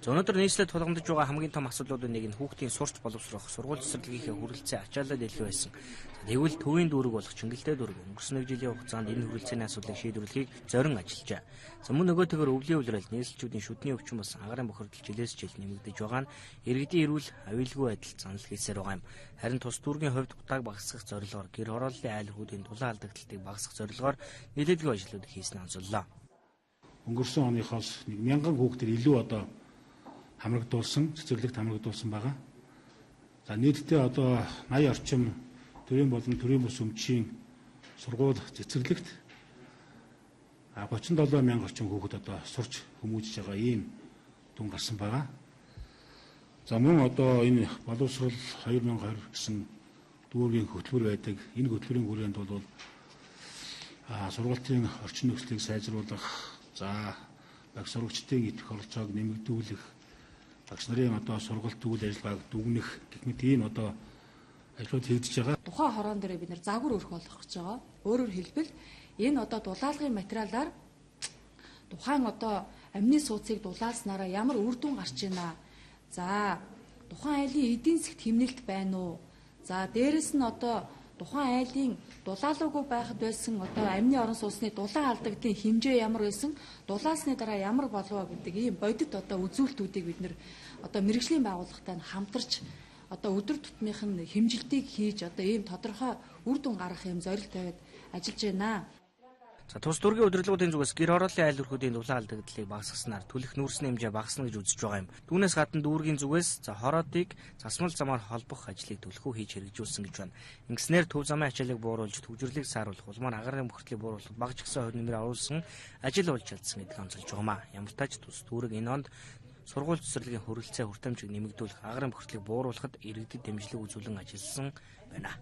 Өнөөдөр нийслэлд тулгамдж байгаа хамгийн том асуудлуудын нэг нь хүүхдийн сурч боловсрох, сургууль цэцэрлэгийнхээ хүрэлцээ ачаалал илүү байсан. Тэгвэл төвийн дүүрэг болох Чингэлтэй дүүрэг өнгөрсөн нэг жилийн хугацаанд энэ хүрэлцээний асуудлыг шийдвэрлэхийг зорин ажиллажээ. Мөн нөгөөтэйгөр өвлийн улирал нийслэлчүүдийн шүдний өвчин болсон агаарын бохирдол жилээс жил нэмэгдэж байгаа нь иргэдийн эрүүл аюулгүй байдал занал хийсээр байгаа юм. Харин тус дүүргийн хувьд утгааг багасгах зорилгоор гэр хорооллын айлхуудын дулаан алдагдалтыг багасгах зорилгоор нийлүүлгийн ажлууд хийснэ онцоллоо. Өнгөрсөн оныхоос 1000 хүүхдэр илүү хамрагдуулсан, цэцэрлэгт хамрагдуулсан байгаа. За нийтдээ 80 орчим төрийн болон төрийн бус өмчийн сургууль цэцэрлэгт 37,000 орчим хүүхэд сурч хүмүүжиж байгаа ийм дүн гарсан байгаа. За мөн энэ боловсрол 2020 гэсэн дүүргийн хөтөлбөр байдаг. Энэ хөтөлбөрийн хүрээнд бол сургуулийн орчин нөхцөлийг сайжруулах, багш сурагчдын идэх оролцоог нэмэгдүүлэх, багш нарын сургалт үйл ажиллагааг дүгнэх гэх мэт ийм ажлууд хийгдэж байгаа. Тухайн хороон дээр бид нэр загвар өргөх болох гэж байгаа. Өөрөөр хэлбэл энэ дулаалгын материалаар тухайн амины сууцыг дулаалснараа ямар үр дүн гарч ийна. За тухайн айлын эдийн засгт хэмнэлт байна уу? За дээрэс нь тухайн айлын дулаалаагүй байхад байсан амины орон сууцны дулаан алдагдлын хэмжээ ямар байсан, дулаасны дараа ямар болов гэдэг ийм бодит үзүүлэлтүүдийг бид нэр мэргэжлийн байгууллагатай хамтарч өдөр тутмынх нь хэмжилтийг хийж ийм тодорхой үр дүн гаргах юм зорилт тавиад ажиллаж байна. Тус дүүргийн удирдлагуудын зүгээс гэр хорооллын айл өрхүүдийн дулаан алдагдлыг багасгаснаар түлэх нүүрсний хэмжээ багасна гэж үзэж байгаа юм. Түүнээс гадна дүүргийн зүгээс хороодыг засмал замаар холбох ажлыг төлхөө хийж хэрэгжүүлсэн гэж байна. Ингэснээр төв замын ачааллыг бууруулж төвжирлийг сааруулах, улмаар агаарын бохирдлыг бууруулах багц гисэн хувь нэмрээ оруулсан ажил болж чадсан гэдгийг онцолж байгаа юм. Ямар ч тач тус дүүрэг энэ онд сургууль цэцэрлэгийн хүрэлцээ хүртээмжийг нэмэгдүүлэх, агаарын бохирдлыг бууруулахад иргэдэд дэмжлэг үзүүлэн ажилласан байна.